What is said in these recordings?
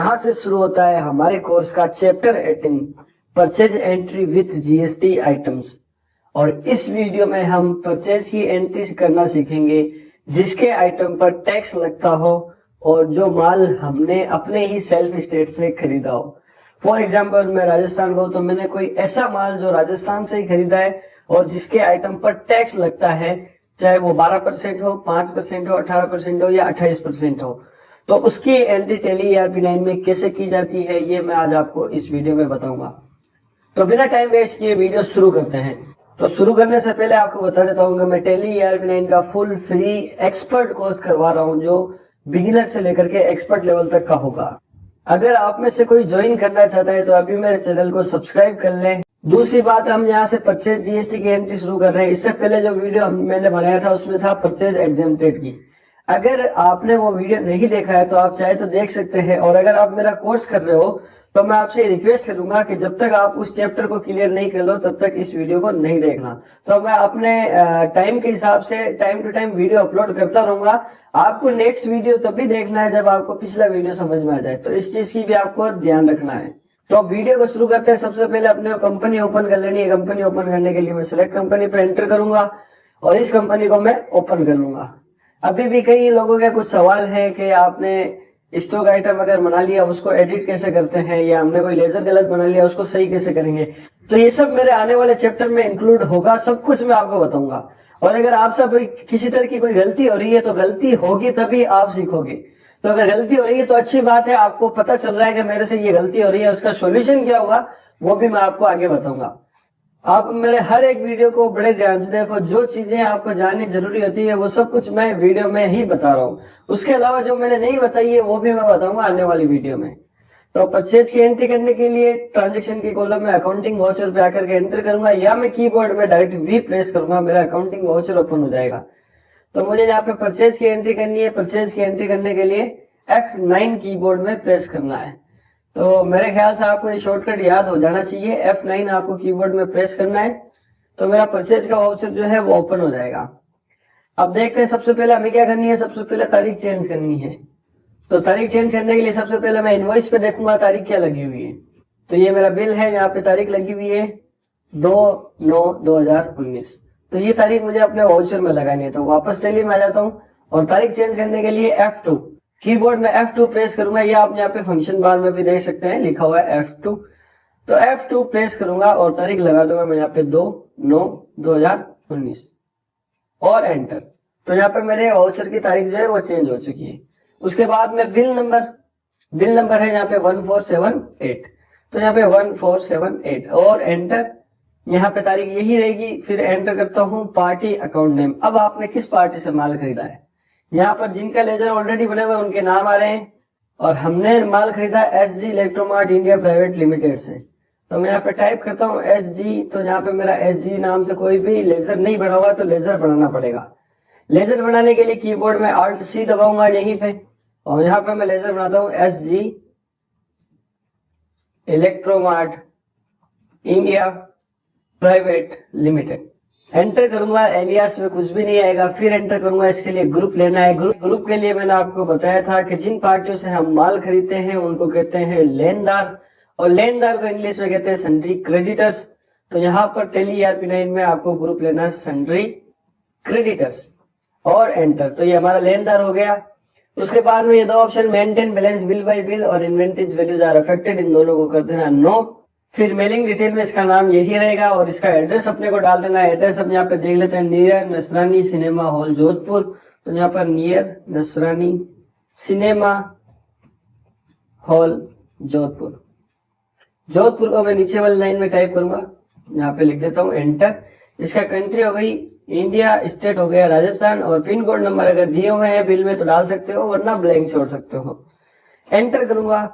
यहाँ से शुरू होता है हमारे कोर्स का chapter 18 purchase entry with GST items. और इस वीडियो में हम परचेज की एंट्री करना सीखेंगे जिसके आइटम पर टैक्स लगता हो और जो माल हमने अपने ही सेल्फ स्टेट से खरीदा हो। फॉर एग्जाम्पल मैं राजस्थान को, तो मैंने कोई ऐसा माल जो राजस्थान से ही खरीदा है और जिसके आइटम पर टैक्स लगता है, चाहे वो 12% हो, 5% हो, 18% हो या 28% हो, तो उसकी एंट्री टैली ERP9 में कैसे की जाती है ये मैं आज आपको इस वीडियो में बताऊंगा। तो बिना टाइम वेस्ट किए वीडियो शुरू करते हैं। तो शुरू करने से पहले आपको बता देता हूँ कि मैं टैली ERP9 का फुल फ्री एक्सपर्ट कोर्स करवा रहा हूँ जो बिगिनर से लेकर के एक्सपर्ट लेवल तक का होगा। अगर आप में से कोई ज्वाइन करना चाहता है तो अभी मेरे चैनल को सब्सक्राइब कर लें। दूसरी बात, हम यहाँ से परचेज जीएसटी की एंट्री शुरू कर रहे हैं। इससे पहले जो वीडियो मैंने बनाया था उसमें था परचेज एग्जेम्प्टेड की। अगर आपने वो वीडियो नहीं देखा है तो आप चाहे तो देख सकते हैं। और अगर आप मेरा कोर्स कर रहे हो तो मैं आपसे रिक्वेस्ट करूंगा कि जब तक आप उस चैप्टर को क्लियर नहीं कर लो तब तक इस वीडियो को नहीं देखना। तो मैं अपने टाइम के हिसाब से time to time video upload करता रहूंगा। आपको नेक्स्ट वीडियो तभी देखना है जब आपको पिछला वीडियो समझ में आ जाए, तो इस चीज की भी आपको ध्यान रखना है। तो वीडियो को शुरू करते हैं। सबसे पहले अपने कंपनी ओपन कर लेनी है। कंपनी ओपन करने के लिए मैं सिलेक्ट कंपनी पे एंटर करूंगा और इस कंपनी को मैं ओपन कर लूंगा। अभी भी कई लोगों के कुछ सवाल है कि आपने स्टॉक आइटम अगर बना लिया उसको एडिट कैसे करते हैं, या हमने कोई लेजर गलत बना लिया उसको सही कैसे करेंगे। तो ये सब मेरे आने वाले चैप्टर में इंक्लूड होगा, सब कुछ मैं आपको बताऊंगा। और अगर आप सब किसी तरह की कोई गलती हो रही है तो गलती होगी तभी आप सीखोगे। तो अगर गलती हो रही है तो अच्छी बात है, आपको पता चल रहा है कि मेरे से ये गलती हो रही है, उसका सोल्यूशन क्या होगा वो भी मैं आपको आगे बताऊंगा। आप मेरे हर एक वीडियो को बड़े ध्यान से देखो। जो चीजें आपको जाननी जरूरी होती है वो सब कुछ मैं वीडियो में ही बता रहा हूँ। उसके अलावा जो मैंने नहीं बताई है वो भी मैं बताऊंगा आने वाली वीडियो में। तो परचेज की एंट्री करने के लिए ट्रांजेक्शन की कॉलम में अकाउंटिंग वाउचर पे आकर के एंटर करूंगा, या मैं कीबोर्ड में डायरेक्ट V प्रेस करूंगा, मेरा अकाउंटिंग वाउचर ओपन हो जाएगा। तो मुझे यहाँ पे परचेज की एंट्री करनी है। परचेज की एंट्री करने के लिए F9 कीबोर्ड में प्रेस करना है। तो मेरे ख्याल से आपको ये शॉर्टकट याद हो जाना चाहिए। F9 आपको कीबोर्ड में प्रेस करना है तो मेरा परचेज का वाउचर जो है वो ओपन हो जाएगा। अब देखते हैं सबसे पहले हमें क्या करनी है। सबसे पहले तारीख चेंज करनी है। तो तारीख चेंज करने के लिए सबसे पहले मैं इनवॉइस पे देखूंगा तारीख क्या लगी हुई है। तो ये मेरा बिल है, यहाँ पे तारीख लगी हुई है 2/9/2019। तो ये तारीख मुझे अपने वाउचर में लगानी है। तो वापस टैली में आ जाता हूँ और तारीख चेंज करने के लिए F2 कीबोर्ड में F2 प्रेस करूंगा, या आप यहाँ पे फंक्शन बार में भी देख सकते हैं लिखा हुआ है F2। तो F2 प्रेस करूंगा और तारीख लगा दूंगा मैं यहाँ पे 2/9/2019 और एंटर। तो यहाँ पे मेरे वाउचर की तारीख जो है वो चेंज हो चुकी है। उसके बाद में बिल नंबर है यहाँ पे 1478। तो यहाँ पे 1478 और एंटर। यहाँ पे तारीख यही रहेगी। फिर एंटर करता हूँ पार्टी अकाउंट नेम। अब आपने किस पार्टी से माल खरीदा है, यहाँ पर जिनका लेजर ऑलरेडी बने हुए उनके नाम आ रहे हैं। और हमने माल खरीदा SG Electromart India private limited से। तो मैं यहाँ पे टाइप करता हूँ SG। तो यहाँ पे मेरा SG नाम से कोई भी लेजर नहीं बना हुआ, तो लेजर बनाना पड़ेगा। लेजर बनाने के लिए कीबोर्ड में Alt+C दबाऊंगा यहीं पे, और यहाँ पे मैं लेजर बनाता हूँ SG Electromart India private limited. Enter करूंगा, एलियास में कुछ भी नहीं आएगा। फिर एंटर करूंगा। इसके लिए ग्रुप लेना है। ग्रुप के लिए मैंने आपको बताया था कि जिन पार्टियों से हम माल खरीदते हैं उनको कहते हैं लेनदार, और लेनदार को इंग्लिश में कहते हैं सन्ड्री क्रेडिटर्स। तो यहाँ पर टैली ERP9 में आपको ग्रुप लेना है सन्ड्री क्रेडिटर्स और एंटर। तो ये हमारा लेनदार हो गया। उसके बाद में ये दो option maintain balance bill bye bill और इन्वेंटरीज वैल्यूज आर अफेक्टेड, इन दोनों को कर देना नो। फिर मेलिंग डिटेल में इसका नाम यही रहेगा और इसका एड्रेस अपने को डाल देना है। एड्रेस हम यहाँ पे देख लेते हैं, नियर नसरानी सिनेमा हॉल जोधपुर। तो यहाँ पर नियर नसरानी सिनेमा हॉल जोधपुर को मैं नीचे वाली लाइन में टाइप करूंगा, यहाँ पे लिख देता हूँ एंटर। इसका कंट्री हो गई इंडिया, स्टेट हो गया राजस्थान, और पिन कोड नंबर अगर दिए हुए हैं बिल में तो डाल सकते हो वरना ब्लैंक छोड़ सकते हो। एंटर करूंगा।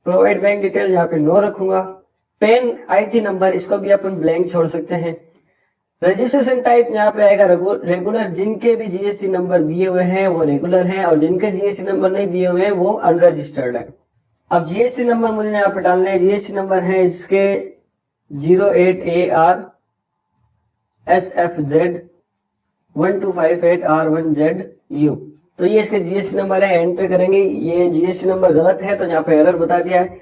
प्रोवाइड बैंक डिटेल यहाँ पे नो रखूंगा। पेन IT नंबर इसको भी अपन ब्लैंक छोड़ सकते हैं। रजिस्ट्रेशन टाइप यहाँ पे आएगा रेगुलर। जिनके भी GST नंबर दिए हुए हैं वो रेगुलर हैं, और जिनके GST नंबर नहीं दिए हुए हैं वो अनरजिस्टर्ड है। अब GST नंबर मुझे यहाँ पे डालने हैं। GST नंबर है इसके 08AR SFZ 1258R1ZU। तो ये इसके जीएसटी नंबर है, एंटर करेंगे। ये जीएसटी नंबर गलत है तो यहाँ पे एरर बता दिया है,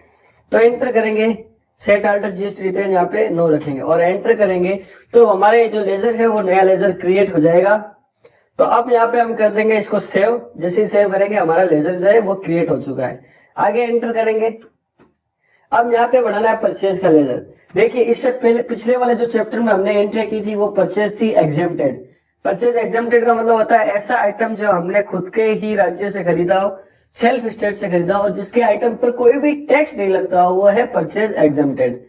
तो एंटर करेंगे। सेट अल्टर जीएसटी डिटेल यहाँ पे नो रखेंगे और एंटर करेंगे तो हमारे जो लेजर है वो नया लेजर क्रिएट हो जाएगा। तो अब यहाँ पे हम कर देंगे इसको सेव। जैसे ही सेव करेंगे हमारा लेजर जो है वो क्रिएट हो चुका है। आगे एंटर करेंगे। अब यहाँ पे बढ़ाना है परचेज का लेजर। देखिए इससे पहले पिछले वाले जो चैप्टर में हमने एंट्री की थी वो परचेज थी एग्जेम्प्टेड। परचेज एग्जेम्प्टेड का मतलब होता है ऐसा आइटम जो हमने खुद के ही राज्य से खरीदा हो, सेल्फ स्टेट से खरीदा हो, और जिसके आइटम पर कोई भी टैक्स नहीं लगता हो, वो है परचेज एग्जेम्प्टेड।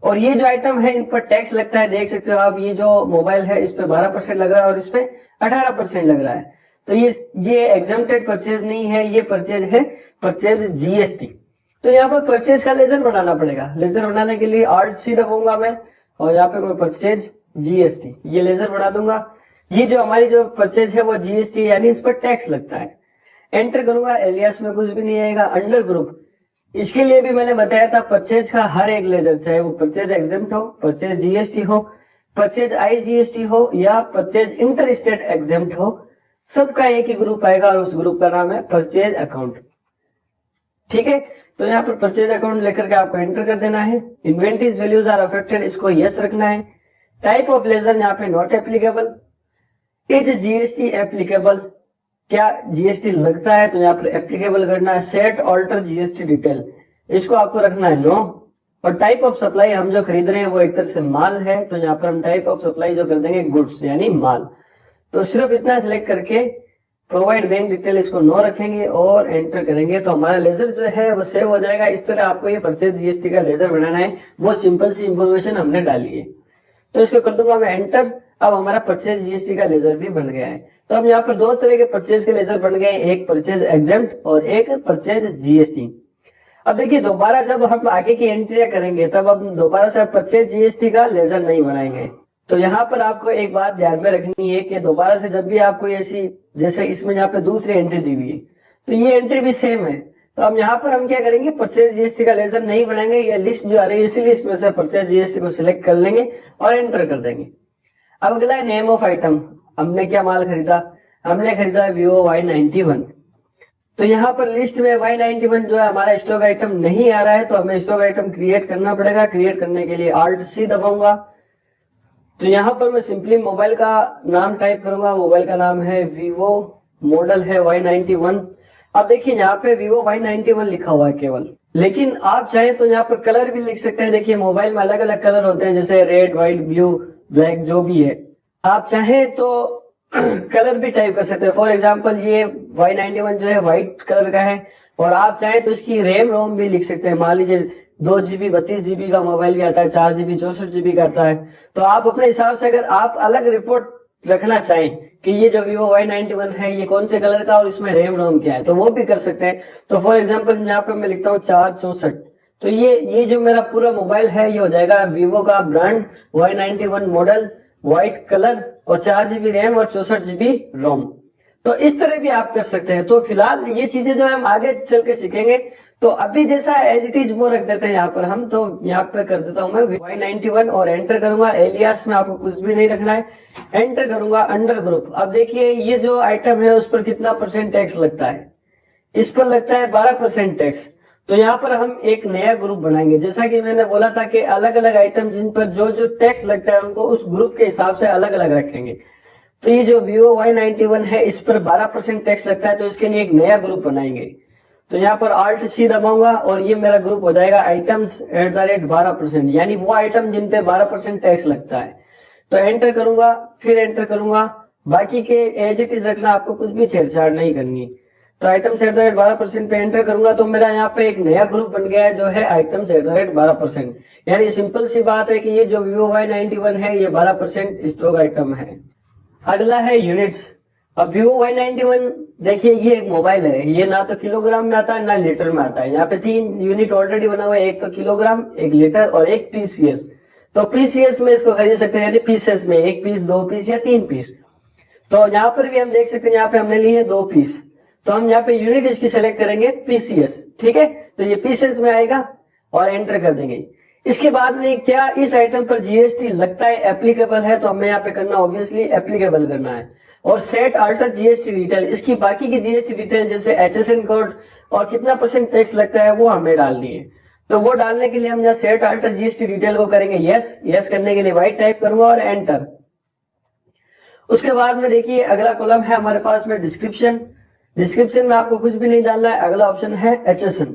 और ये जो आइटम है इन पर टैक्स लगता है। देख सकते हो आप, ये जो मोबाइल है इस पे 12% लग रहा है और इस पे 18% लग रहा है। तो ये एग्जेम्प्टेड परचेज नहीं है, ये परचेज है परचेज जीएसटी। तो यहाँ पर परचेज का लेजर बनाना पड़ेगा। लेजर बनाने के लिए Alt C दबाऊंगा मैं और यहाँ पे मैं परचेज जीएसटी ये लेजर बना दूंगा। ये जो हमारी जो परचेज है वो जीएसटी यानी इस पर टैक्स लगता है। एंटर करूंगा, एलियास में कुछ भी नहीं आएगा। अंडर ग्रुप, इसके लिए भी मैंने बताया था परचेज का हर एक लेजर, चाहे वो परचेज एग्जेम्प्ट हो, परचेज जीएसटी हो, परचेज आईजीएसटी हो या परचेज इंटर स्टेट एग्जेम्प्ट हो, सबका एक ही ग्रुप आएगा और उस ग्रुप का नाम है परचेज अकाउंट। ठीक है, तो यहाँ पर परचेज अकाउंट लेकर के आपको एंटर कर देना है। इन्वेंटरीज वैल्यूज आर अफेक्टेड, इसको यस रखना है। टाइप ऑफ लेजर यहाँ पे not applicable. Is GST applicable, क्या जीएसटी लगता है, तो यहाँ पर एप्लीकेबल करना है। सेट ऑल्टर जीएसटी डिटेल, इसको आपको रखना है नो। और टाइप ऑफ सप्लाई, हम जो खरीद रहे हैं वो एक तरह से माल है, तो यहाँ पर हम टाइप ऑफ सप्लाई जो कर देंगे गुड्स यानी माल। तो सिर्फ इतना सिलेक्ट करके प्रोवाइड बैंक डिटेल इसको नो रखेंगे और एंटर करेंगे तो हमारा लेजर जो है वो सेव हो जाएगा। इस तरह आपको ये परचेज जीएसटी का लेजर बनाना है। बहुत सिंपल सी इंफॉर्मेशन हमने डाली है, तो इसको कर दूंगा मैं एंटर। अब हमारा परचेज जीएसटी का लेजर भी बन गया है। तो अब यहाँ पर दो तरह के परचेज के लेजर बन गए, एक परचेज एग्जेम्प्ट और एक परचेज जीएसटी। अब देखिए दोबारा जब हम आगे की एंट्रियां करेंगे तब हम दोबारा से परचेज जीएसटी का लेजर नहीं बनाएंगे। तो यहाँ पर आपको एक बात ध्यान में रखनी है कि दोबारा से जब भी आपको ऐसी, जैसे इसमें यहाँ पे दूसरी एंट्री दी हुई है तो ये एंट्री भी सेम है। तो अब यहाँ पर हम क्या करेंगे, परचेज जीएसटी का लेजर नहीं बनाएंगे। ये लिस्ट जो आ रही है इसी लिस्ट में से परचेज जीएसटी को सिलेक्ट कर लेंगे और एंटर कर देंगे। अब अगला है नेम ऑफ आइटम। हमने क्या माल खरीदा, हमने खरीदा Vivo Y91। तो यहाँ पर लिस्ट में Y91 जो है हमारा स्टॉक आइटम नहीं आ रहा है, तो हमें स्टॉक आइटम क्रिएट करना पड़ेगा। क्रिएट करने के लिए Alt C दबाऊंगा। तो यहाँ पर मैं सिंपली मोबाइल का नाम टाइप करूंगा। मोबाइल का नाम है Vivo, मॉडल है Y91। अब देखिए यहाँ पे Vivo Y91 लिखा हुआ है केवल, लेकिन आप चाहें तो यहाँ पर कलर भी लिख सकते हैं। देखिए मोबाइल में अलग अलग कलर होते हैं, जैसे रेड, व्हाइट, ब्लू, ब्लैक, जो भी है। आप चाहें तो कलर भी टाइप कर सकते हैं। फॉर एग्जांपल ये Y91 जो है व्हाइट कलर का है, और आप चाहें तो इसकी रैम रोम भी लिख सकते हैं। मान लीजिए 2 GB 32 GB का मोबाइल भी आता है, 4 GB 64 GB का आता है। तो आप अपने हिसाब से अगर आप अलग रिपोर्ट रखना चाहें कि ये जो Vivo Y91 है ये कौन से कलर का और इसमें रैम रोम क्या है, तो वो भी कर सकते हैं। तो फॉर एग्जाम्पल यहाँ पे मैं लिखता हूँ 464। तो ये जो मेरा पूरा मोबाइल है ये हो जाएगा Vivo का brand, Y91 model, white colour और 4 GB रैम और 64 GB रोम। तो इस तरह भी आप कर सकते हैं। तो फिलहाल ये चीजें जो है हम आगे चल के सीखेंगे। तो अभी जैसा एज इट इज वो रख देते हैं यहाँ पर हम। तो यहाँ पे कर देता हूं मैं Y91 और एंटर करूंगा। एलियास में आपको कुछ भी नहीं रखना है। एंटर करूंगा अंडर ग्रुप। अब देखिए ये जो आइटम है उस पर कितना % टैक्स लगता है, इस पर लगता है 12% टैक्स। तो यहाँ पर हम एक नया ग्रुप बनाएंगे। जैसा कि मैंने बोला था कि अलग अलग आइटम जिन पर जो जो टैक्स लगता है उनको उस ग्रुप के हिसाब से अलग अलग रखेंगे। तो ये जो Vivo Y91 है इस पर 12% टैक्स लगता है, तो इसके लिए एक नया ग्रुप बनाएंगे। तो यहाँ पर Alt C दबाऊंगा और ये मेरा ग्रुप हो जाएगा आइटम्स @12%, यानी वो आइटम जिन पे 12% टैक्स लगता है। तो एंटर करूंगा, फिर एंटर करूंगा। बाकी के एज इट इज रखना, आपको कुछ भी छेड़छाड़ नहीं करनी। तो आइटम्स @12% पे एंटर करूंगा तो मेरा यहाँ पे एक नया ग्रुप बन गया है जो है आइटम्स @12%। यानी सिंपल सी बात है कि ये जो Vivo Y91 है ये 12% स्टॉक आइटम है। अगला है यूनिट्स। अब Vivo Y91 देखिए ये एक मोबाइल है, ये ना तो किलोग्राम में आता है ना लीटर में आता है। यहाँ पे 3 यूनिट ऑलरेडी बना हुआ है, एक तो किलोग्राम, एक लीटर और एक पीसीएस। तो पीसीएस में इसको खरीद सकते हैं, यानी पीसेस में 1 पीस, 2 पीस या 3 पीस। तो यहाँ पर भी हम देख सकते हैं, यहाँ पे हमने लिए हैं 2 पीस। तो हम यहाँ पे यूनिट इसकी सेलेक्ट करेंगे पीसीएस। ठीक है, तो ये पीसेस में आएगा और एंटर कर देंगे। इसके बाद में क्या इस आइटम पर जीएसटी लगता है, एप्लीकेबल है, तो हमें यहाँ पे करना ऑब्वियसली एप्लीकेबल करना है। और सेट अल्टर जीएसटी डिटेल, इसकी बाकी की जीएसटी डिटेल जैसे HSN कोड और कितना % टैक्स लगता है वो हमें डालनी है। तो वो डालने के लिए हम यहाँ सेट अल्टर जीएसटी डिटेल को करेंगे यस। यस करने के लिए वाइट टाइप करूंगा और एंटर। उसके बाद में देखिए अगला कॉलम है हमारे पास में डिस्क्रिप्शन। डिस्क्रिप्शन में आपको कुछ भी नहीं डालना है। अगला ऑप्शन है HSN।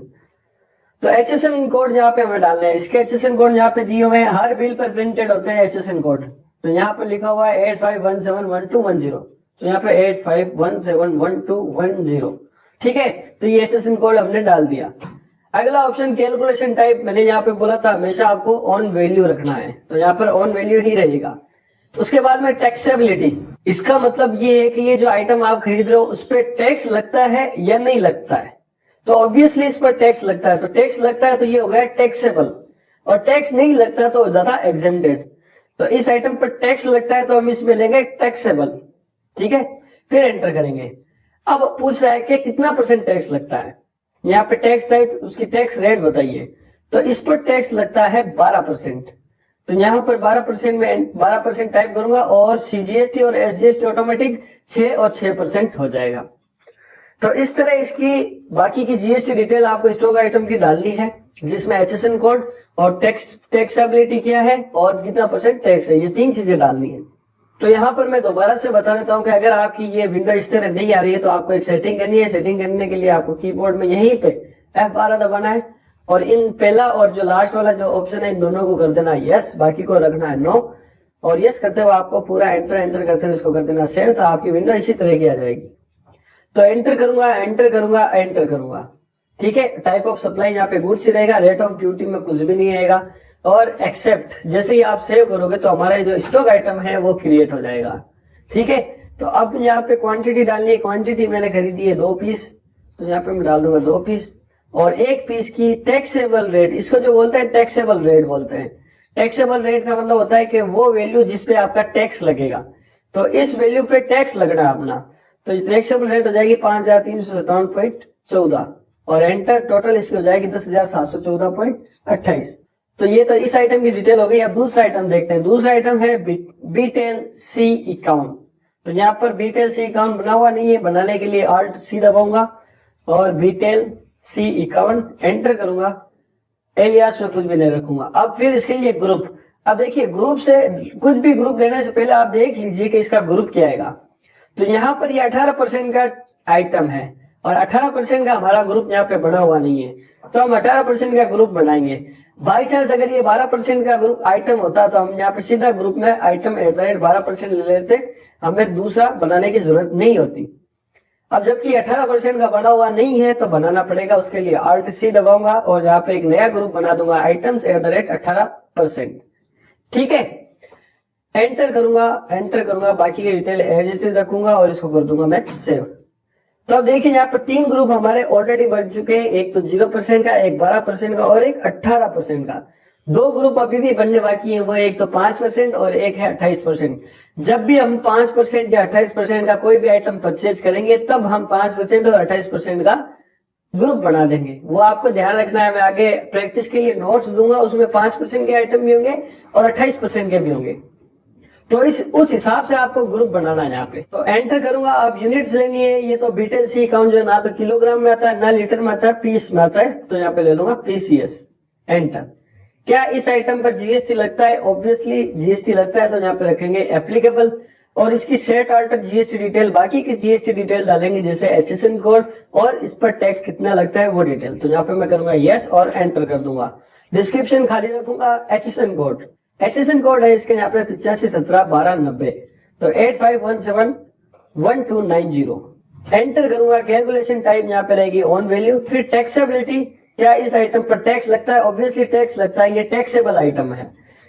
तो HSN कोड यहाँ पे हमें डालना है। इसके HSN कोड यहाँ पे दिए हुए हैं, हर बिल पर प्रिंटेड होते हैं HSN कोड। तो यहाँ पे लिखा हुआ है 85171210। तो यहाँ पे 85171210, ठीक है। तो ये HSN कोड हमने डाल दिया। अगला ऑप्शन कैलकुलेशन टाइप, मैंने यहाँ पे बोला था हमेशा आपको ऑन वैल्यू रखना है, तो यहाँ पर ऑन वैल्यू ही रहेगा। उसके बाद में टैक्सेबिलिटी, इसका मतलब ये है कि ये जो आइटम आप खरीद रहे हो उस पर टैक्स लगता है या नहीं लगता है। तो ऑब्वियसली इस पर टैक्स लगता है, तो टैक्स लगता है तो ये हो गया टैक्सेबल, और टैक्स नहीं लगता तो हो जाता एग्जेम्प्टेड। तो इस आइटम पर टैक्स लगता है तो हम इसमें लेंगे टैक्सेबल, ठीक है। फिर एंटर करेंगे। अब पूछ रहा है कि कितना % टैक्स लगता है। यहाँ पे टैक्स टाइप, उसकी टैक्स रेट बताइए। तो इस पर टैक्स लगता है 12%। तो यहाँ पर 12% में 12% टाइप करूंगा और CGST और SGST ऑटोमेटिक 6 और 6% हो जाएगा। तो इस तरह इसकी बाकी की GST डिटेल आपको स्टॉक आइटम की डालनी है, जिसमें HSN कोड और टैक्सेबिलिटी क्या है और कितना % टैक्स है, ये 3 चीजें डालनी है। तो यहाँ पर मैं दोबारा से बता देता हूँ कि अगर आपकी ये विंडो इस तरह नहीं आ रही है तो आपको एक सेटिंग करनी है। सेटिंग करने के लिए आपको कीबोर्ड में यहीं पे F12 दबाना है और इन पहला और जो लास्ट वाला जो ऑप्शन है इन दोनों को कर देना यस, बाकी को रखना है नो। और यस करते हुए आपको पूरा एंटर करते हुए इसको कर देना सेव। तो आपकी विंडो इसी तरह की आ जाएगी। तो एंटर करूंगा, एंटर करूंगा, ठीक है। टाइप ऑफ सप्लाई यहाँ पे गुड्स ही रहेगा, रेट ऑफ ड्यूटी में कुछ भी नहीं आएगा। और एक्सेप्ट जैसे ही आप सेव करोगे तो हमारा जो स्टॉक आइटम है वो क्रिएट हो जाएगा, ठीक है। तो अब यहाँ पे क्वांटिटी डालनी है। क्वांटिटी मैंने खरीदी है 2 पीस, तो यहाँ पे मैं डाल दूंगा 2 पीस। और 1 पीस की टैक्सेबल रेट, इसको जो बोलते हैं टैक्सेबल रेट बोलते हैं। टैक्सेबल रेट का मतलब होता है कि वो वैल्यू जिसपे आपका टैक्स लगेगा, तो इस वैल्यू पे टैक्स लगना है अपना। तो टैक्सेबल रेट हो जाएगी 5357.14 और एंटर। टोटल इसकी हो जाएगी 10,714.28। तो ये तो इस आइटम की डिटेल हो गई। अब दूसरा आइटम देखते हैं। दूसरा आइटम है बीटेल सी अकाउंट। तो यहाँ पर बीटेल सी अकाउंट बना हुआ नहीं है, बनाने के लिए Alt C दबाऊंगा और बीटेल सी अकाउंट एंटर करूंगा। एलियास में कुछ भी नहीं रखूंगा। अब फिर इसके लिए ग्रुप। अब देखिए ग्रुप से कुछ भी ग्रुप लेने से पहले आप देख लीजिए कि इसका ग्रुप क्या आएगा। तो यहाँ पर ये 18% का आइटम है और 18% का हमारा ग्रुप यहाँ पे बना हुआ नहीं है, तो हम 18% का ग्रुप बनाएंगे। बाई चांस अगर ये 12% का ग्रुप आइटम होता तो हम यहाँ पे सीधा ग्रुप में आइटम @ 12% ले लेते, हमें दूसरा बनाने की जरूरत नहीं होती। अब जबकि 18% का बना हुआ नहीं है तो बनाना पड़ेगा। उसके लिए Alt C दबाऊंगा और यहाँ पे एक नया ग्रुप बना दूंगा, आइटम्स @ 18%, ठीक है। एंटर करूंगा, बाकी की डिटेल एज इट इज रखूंगा और इसको कर दूंगा मैं सेव। तो अब देखिए यहाँ पर 3 ग्रुप हमारे ऑलरेडी बन चुके हैं, एक तो 0% का, एक 12% का और एक 18% का। 2 ग्रुप अभी भी बनने बाकी है, वो एक तो 5% और एक है 28%। जब भी हम 5% या 28% का कोई भी आइटम परचेज करेंगे तब हम 5% और 28% का ग्रुप बना देंगे। वो आपको ध्यान रखना है। मैं आगे प्रैक्टिस के लिए नोट्स दूंगा, उसमें 5% के आइटम भी होंगे और 28% के भी होंगे। तो उस हिसाब से आपको ग्रुप बनाना है यहाँ पे। तो एंटर करूंगा। अब यूनिट्स लेनी है। ये तो बीटेल सी अकाउंट जो है ना तो किलोग्राम में आता है ना लीटर में आता है, पीस में आता है। तो यहाँ पे ले लूंगा PCS, एंटर। क्या इस आइटम पर GST लगता है? ऑब्वियसली GST लगता है, तो यहाँ पे रखेंगे एप्लीकेबल और इसकी सेट अल्टर GST डिटेल, बाकी की GST डिटेल डालेंगे जैसे HSN कोड और इस पर टैक्स कितना लगता है वो डिटेल। तो यहाँ पे मैं करूंगा यस और एंटर कर दूंगा। डिस्क्रिप्शन खाली रखूंगा। HSN कोड है इसके यहाँ पे 85171290, तो 85171290 एंटर करूंगा। कैलकुलेशन टाइप यहाँ पे रहेगी ऑन वैल्यू। फिर टैक्सेबिलिटी, क्या इस आइटम पर टैक्स लगता है? ऑब्वियसली टैक्स लगता है, ये टैक्सेबल आइटम है।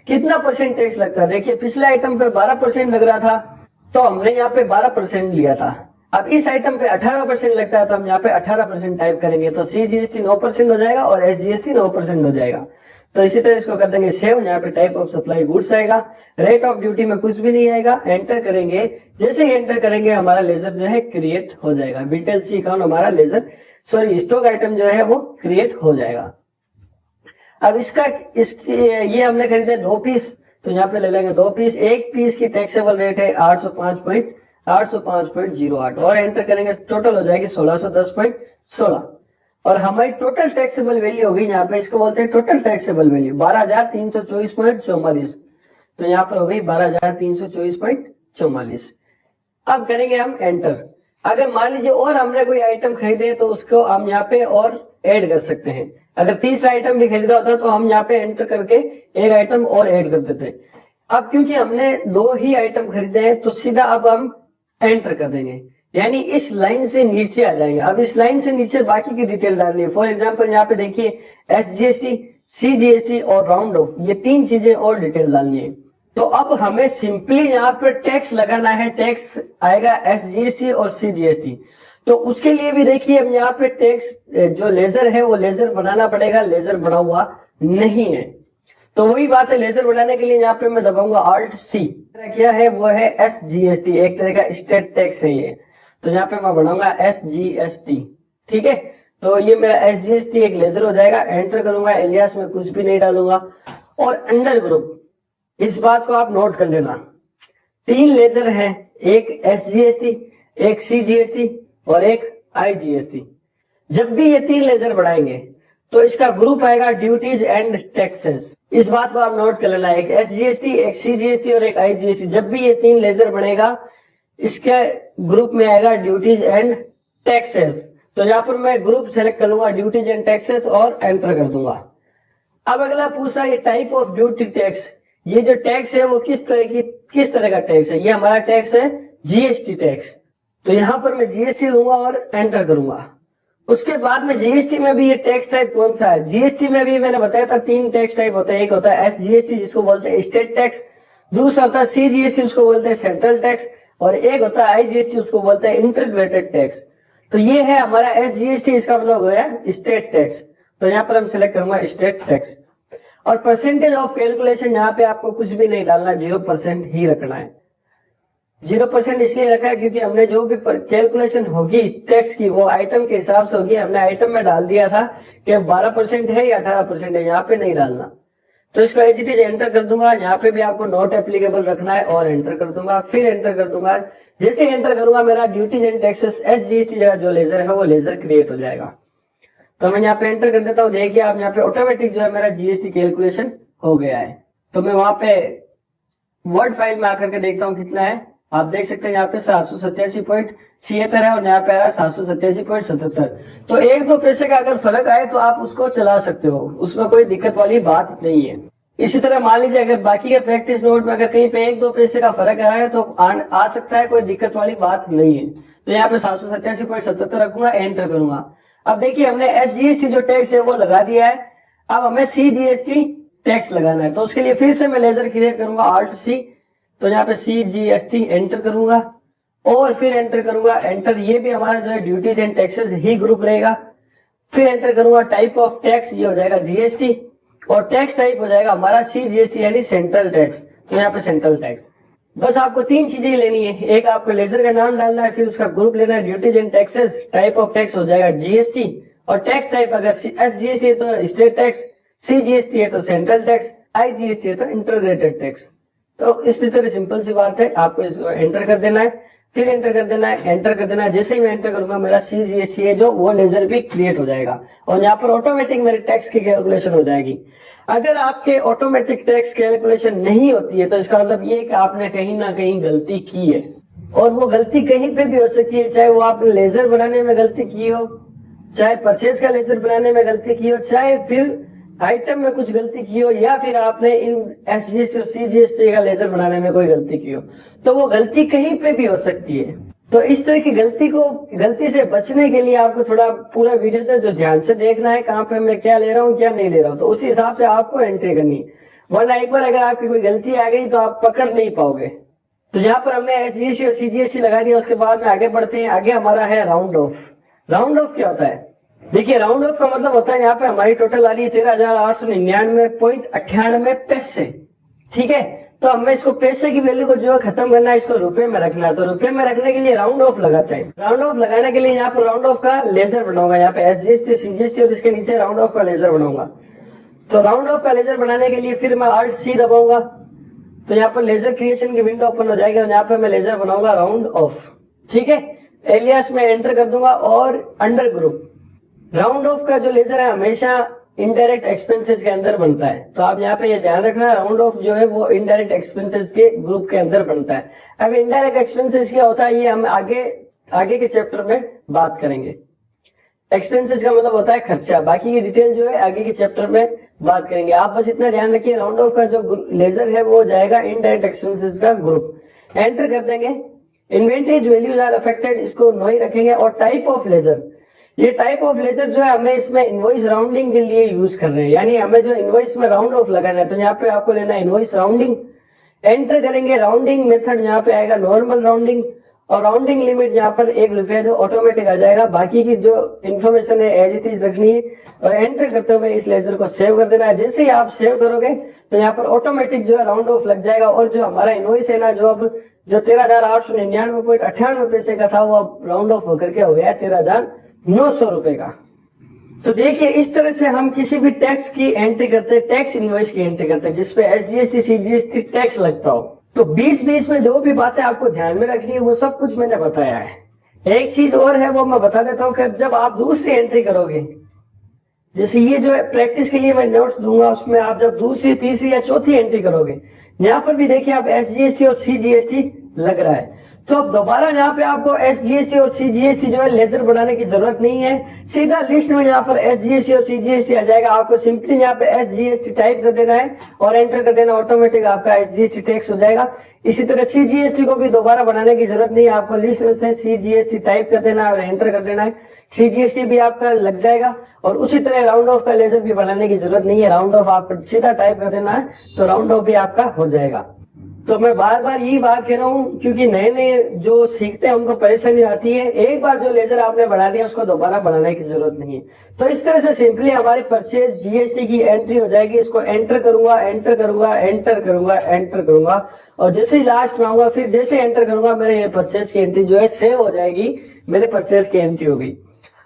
कितना % टैक्स लगता है? देखिए पिछले आइटम पे 12% लग रहा था तो हमने यहाँ पे 12% लिया था। अब इस आइटम पे 18% लगता है तो हम यहाँ पे 18% टाइप करेंगे, तो CGST 9% हो जाएगा और SGST 9% हो जाएगा। तो इसी तरह इसको कर देंगे सेव। यहाँ पे टाइप ऑफ सप्लाई गुड्स आएगा, रेट ऑफ ड्यूटी में कुछ भी नहीं आएगा। एंटर करेंगे, जैसे ही एंटर करेंगे हमारा लेजर जो है क्रिएट हो जाएगा। बीटेल सी अकाउंट हमारा स्टॉक आइटम जो है वो क्रिएट हो जाएगा। अब ये हमने खरीदे 2 पीस, तो यहाँ पे ले लेंगे 2 पीस। 1 पीस की टैक्सेबल रेट है 805. 805.08 और एंटर करेंगे, टोटल हो जाएगी 1610.16 और हमारी टोटल टैक्सेबल वैल्यू होगी यहाँ पे, इसको बोलते हैं टोटल टैक्सेबल वैल्यू 12,324.44। तो यहाँ पर हो गई 12,324.44। अब करेंगे हम एंटर। अगर मान लीजिए और हमने कोई आइटम खरीदे तो उसको हम यहाँ पे और ऐड कर सकते हैं। अगर तीसरा आइटम भी खरीदा होता तो हम यहाँ पे एंटर करके एक आइटम और ऐड कर देते। अब क्योंकि हमने 2 ही आइटम खरीदे हैं तो सीधा अब हम एंटर कर देंगे, यानी इस लाइन से नीचे आ जाएंगे। अब इस लाइन से नीचे बाकी की डिटेल डालनी है। फॉर एग्जाम्पल यहाँ पे देखिए SGST, CGST और राउंड ऑफ, ये 3 चीजें और डिटेल डालनी है। तो अब हमें सिंपली यहाँ पर टैक्स लगाना है। टैक्स आएगा SGST और CGST। तो उसके लिए भी देखिए हम यहाँ पे टैक्स जो लेजर है वो लेजर बनाना पड़ेगा, लेजर बना हुआ नहीं है। तो वही बात है, लेजर बनाने के लिए यहाँ पे मैं दबाऊंगा Alt+C। क्या है वो है SGST, एक तरह का स्टेट टैक्स है ये। तो यहाँ पे मैं बनाऊंगा SGST, ठीक है। तो ये मेरा SGST एक लेजर हो जाएगा। एंटर करूंगा, एलियास में कुछ भी नहीं डालूंगा। और अंडर ग्रुप, इस बात को आप नोट कर लेना, 3 लेजर हैं, एक SGST, एक CGST और एक IGST। जब भी ये 3 लेजर बढ़ाएंगे तो इसका ग्रुप आएगा ड्यूटीज एंड टैक्सेस। इस बात को आप नोट कर लेना, एक SGST, एक CGST और एक IGST। जब भी ये 3 लेजर बढ़ेगा इसके ग्रुप में आएगा ड्यूटीज एंड टैक्सेस। तो यहाँ पर मैं ग्रुप सेलेक्ट कर लूंगा ड्यूटीज एंड टैक्सेस और एंटर कर दूंगा। अब अगला पूछा ये टाइप ऑफ ड्यूटी टैक्स, ये जो टैक्स है वो किस तरह का टैक्स है। ये हमारा टैक्स है GST टैक्स। तो यहाँ पर मैं GST लूंगा और एंटर करूंगा। उसके बाद में GST में भी ये टैक्स टाइप कौन सा है, GST में भी मैंने बताया था 3 टैक्स टाइप होते हैं। एक होता है SGST जिसको बोलते हैं स्टेट टैक्स, दूसरा होता है CGST उसको बोलते हैं सेंट्रल टैक्स, और एक होता है IGST उसको बोलते हैं इंटीग्रेटेड टैक्स। तो ये है हमारा SGST, इसका मतलब हो गया स्टेट टैक्स। तो यहाँ पर हम सिलेक्ट करूंगा स्टेट टैक्स। और परसेंटेज ऑफ कैलकुलेशन यहाँ पे आपको कुछ भी नहीं डालना, 0% ही रखना है। 0% इसलिए रखा है क्योंकि हमने जो भी कैलकुलेशन होगी टैक्स की वो आइटम के हिसाब से होगी। हमने आइटम में डाल दिया था कि 12% है या 18% है, यहाँ पे नहीं डालना। तो इसको एज इट इज एंटर कर दूंगा। यहाँ पे भी आपको नॉट एप्लीकेबल रखना है और एंटर कर दूंगा, फिर एंटर कर दूंगा। जैसे एंटर करूंगा मेरा ड्यूटीज एंड टैक्सेस SGST जगह जो लेजर है वो लेजर क्रिएट हो जाएगा। तो मैं यहाँ पे एंटर कर देता हूँ। देखिए आप यहाँ पे ऑटोमेटिक जो है मेरा GST कैलकुलेशन हो गया है। तो मैं वहां पे वर्ड फाइल में आकर के देखता हूँ कितना है। आप देख सकते हैं यहाँ पे 787.76 है और यहाँ पे आ रहा है 787.77। तो 1-2 पैसे का अगर फर्क आए तो आप उसको चला सकते हो, उसमें कोई दिक्कत वाली बात नहीं है। इसी तरह मान लीजिए अगर बाकी के प्रैक्टिस नोट में अगर कहीं पे 1-2 पैसे का फर्क आ रहा है तो आ सकता है, कोई दिक्कत वाली बात नहीं है। तो यहाँ पे 787.77 रखूंगा, एंटर करूंगा। अब देखिए हमने SGST जो टैक्स है वो लगा दिया है। अब हमें CGST टैक्स लगाना है। तो उसके लिए फिर से मैं लेजर क्रिएट करूंगा Alt+C। तो यहाँ पे CGST एंटर करूंगा और फिर एंटर करूंगा, एंटर। ये भी हमारा जो है duties and taxes he group रहेगा। फिर एंटर करूंगा, टाइप ऑफ टैक्स ये हो जाएगा GST और टैक्स टाइप हो जाएगा हमारा CGST यानी सेंट्रल टैक्स। तो यहाँ पे सेंट्रल टैक्स। बस आपको 3 चीजें ही लेनी है, एक आपको लेजर का नाम डालना है, फिर उसका ग्रुप लेना है duties and taxes, type of tax हो जाएगा GST और टैक्स टाइप अगर SGST है तो स्टेट टैक्स, CGST है तो सेंट्रल टैक्स, IGST है तो इंटीग्रेटेड टैक्स। तो इसी तरह सिंपल सी बात है, आपको इसको एंटर कर देना है, फिर एंटर कर देना है, एंटर कर देना है। जैसे ही मैं एंटर करूंगा मेरा CGST है जो वो लेजर भी क्रिएट हो जाएगा और यहाँ पर ऑटोमेटिक मेरे टैक्स की कैलकुलेशन हो जाएगी। अगर आपके ऑटोमेटिक टैक्स कैलकुलेशन नहीं होती है तो इसका मतलब ये कि आपने कहीं ना कहीं गलती की है, और वो गलती कहीं पे भी हो सकती है, चाहे वो आपने लेजर बनाने में गलती की हो, चाहे परचेज का लेजर बनाने में गलती की हो, चाहे फिर आइटम में कुछ गलती की हो, या फिर आपने इन SGST और CGST का लेजर बनाने में कोई गलती की हो। तो वो गलती कहीं पे भी हो सकती है। तो इस तरह की गलती से बचने के लिए आपको थोड़ा पूरा वीडियो जो ध्यान से देखना है, कहाँ पे मैं क्या ले रहा हूँ क्या नहीं ले रहा हूँ, तो उसी हिसाब से आपको एंट्री करनी है। वरना एक बार अगर आपकी कोई गलती आ गई तो आप पकड़ नहीं पाओगे। तो यहाँ पर हमने SGST और CGST लगा दिया। उसके बाद में आगे बढ़ते हैं। आगे हमारा है राउंड ऑफ। राउंड ऑफ क्या होता है? देखिए राउंड ऑफ का मतलब होता है यहाँ पे हमारी टोटल आ रही है 13,899.98 पैसे, ठीक है। तो हमें इसको पैसे की वैल्यू को जो है खत्म करना है, इसको रुपए में रखना है। तो रुपए में रखने के लिए राउंड ऑफ लगाते हैं। राउंड ऑफ लगाने के लिए यहाँ पर राउंड ऑफ का लेजर बनाऊंगा, यहाँ पे SGST CGST और इसके नीचे राउंड ऑफ का लेजर बनाऊंगा। तो राउंड ऑफ का लेजर बनाने के लिए फिर मैं Alt+C दबाऊंगा। तो यहाँ पर लेजर क्रिएशन की विंडो ओपन हो जाएगी और यहाँ पे मैं लेजर बनाऊंगा राउंड ऑफ। ठीक है, एलियास में एंटर कर दूंगा और अंडर ग्रुप राउंड ऑफ का जो लेजर है हमेशा इनडायरेक्ट एक्सपेंसेस के अंदर बनता है। तो आप यहाँ पे ये ध्यान रखना, राउंड ऑफ जो है वो इनडायरेक्ट एक्सपेंसेस के ग्रुप के अंदर बनता है। अब इनडायरेक्ट एक्सपेंसेस क्या होता है ये हम आगे के चैप्टर में बात करेंगे। एक्सपेंसेस का मतलब होता है खर्चा, बाकी की डिटेल जो है आगे के चैप्टर में बात करेंगे। आप बस इतना ध्यान रखिए, राउंड ऑफ का जो लेजर है वो जाएगा इनडायरेक्ट एक्सपेंसेस का ग्रुप। एंटर कर देंगे, इन्वेंटरीज वैल्यूज आर अफेक्टेड, इसको नो ही रखेंगे। और टाइप ऑफ लेजर, ये टाइप ऑफ लेजर जो है हमें इसमें इनवॉइस राउंडिंग के लिए यूज कर रहे हैं, यानी हमें जो इनवॉइस में राउंड ऑफ लगाना है तो यहाँ पे आपको लेना है इनवॉइस राउंडिंग। एंटर करेंगे, राउंडिंग मेथड यहाँ पे आएगा नॉर्मल राउंडिंग और राउंडिंग लिमिट यहाँ पर ₹1 जो ऑटोमेटिक आ जाएगा। बाकी की जो इन्फॉर्मेशन है एज इट इज रखनी है और एंटर करते हुए इस लेजर को सेव कर देना है। जैसे ही आप सेव करोगे तो यहाँ पर ऑटोमेटिक जो है राउंड ऑफ लग जाएगा और जो हमारा इनवॉइस है ना जो 13,899.98 पैसे का था वो अब राउंड ऑफ होकर के हो गया 13,900 रुपए का। तो देखिए इस तरह से हम किसी भी टैक्स की एंट्री करते हैं, टैक्स इनवॉइस की एंट्री करते हैं जिसपे SGST CGST टैक्स लगता हो। तो बीच में जो भी बातें आपको ध्यान में रखनी है वो सब कुछ मैंने बताया है। एक चीज और है वो मैं बता देता हूँ कि जब आप दूसरी एंट्री करोगे, जैसे ये जो है प्रैक्टिस के लिए मैं नोट्स दूंगा, उसमें आप जब दूसरी तीसरी या चौथी एंट्री करोगे यहाँ पर भी देखिए आप SGST और CGST लग रहा है, तो अब दोबारा यहाँ पे आपको SGST और CGST जो है लेजर बनाने की जरूरत नहीं है। सीधा लिस्ट में यहाँ पर SGST और CGST आ जाएगा। आपको सिंपली यहाँ पे SGST टाइप कर देना है और एंटर कर देना, ऑटोमेटिक आपका SGST टैक्स हो जाएगा। इसी तरह CGST को भी दोबारा बनाने की जरूरत नहीं है, आपको लिस्ट में से CGST टाइप कर देना है और एंटर कर देना है, CGST भी आपका लग जाएगा। और उसी तरह राउंड ऑफ का लेजर भी बनाने की जरूरत नहीं है, राउंड ऑफ आपको सीधा टाइप कर देना है तो राउंड ऑफ भी आपका हो जाएगा। तो मैं बार बार यही बात कह रहा हूँ क्योंकि नए नए जो सीखते हैं उनको परेशानी आती है। एक बार जो लेजर आपने बना दिया उसको दोबारा बनाने की जरूरत नहीं है। तो इस तरह से सिंपली हमारी परचेज GST की एंट्री हो जाएगी। इसको एंटर करूंगा, एंटर करूंगा, एंटर करूंगा, एंटर करूंगा और जैसे ही लास्ट में आऊंगा फिर जैसे एंटर करूंगा मेरे ये परचेज की एंट्री जो है सेव हो जाएगी, मेरे परचेज की एंट्री हो गई।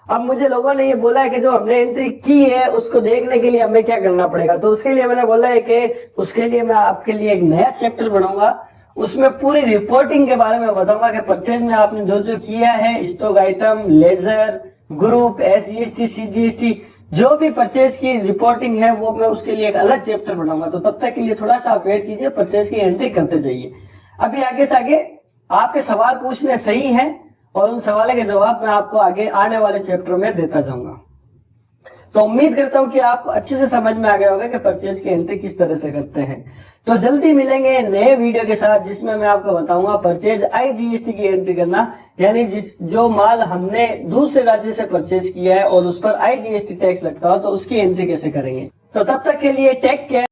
अब मुझे लोगों ने ये बोला है कि जो हमने एंट्री की है उसको देखने के लिए हमें क्या करना पड़ेगा, तो उसके लिए मैंने बोला है कि उसके लिए मैं आपके लिए एक नया चैप्टर बनाऊंगा, उसमें पूरी रिपोर्टिंग के बारे में बताऊंगा कि परचेज में आपने जो जो किया है, stock item, ledger, group, SGST CGST जो भी परचेज की रिपोर्टिंग है वो मैं उसके लिए एक अलग चैप्टर बनाऊंगा। तो तब तक के लिए थोड़ा सा आप वेट कीजिए, परचेज की एंट्री करते जाइए। अभी आगे से आगे आपके सवाल पूछने सही है और उन सवालों के जवाब मैं आपको आगे आने वाले चैप्टर में देता जाऊंगा। तो उम्मीद करता हूं कि आपको अच्छे से समझ में आ गया होगा कि परचेज की एंट्री किस तरह से करते हैं। तो जल्दी मिलेंगे नए वीडियो के साथ जिसमें मैं आपको बताऊंगा परचेज IGST की एंट्री करना, यानी जो माल हमने दूसरे राज्य से परचेज किया है और उस पर IGST टैक्स लगता हो तो उसकी एंट्री कैसे करेंगे। तो तब तक के लिए टेक केयर।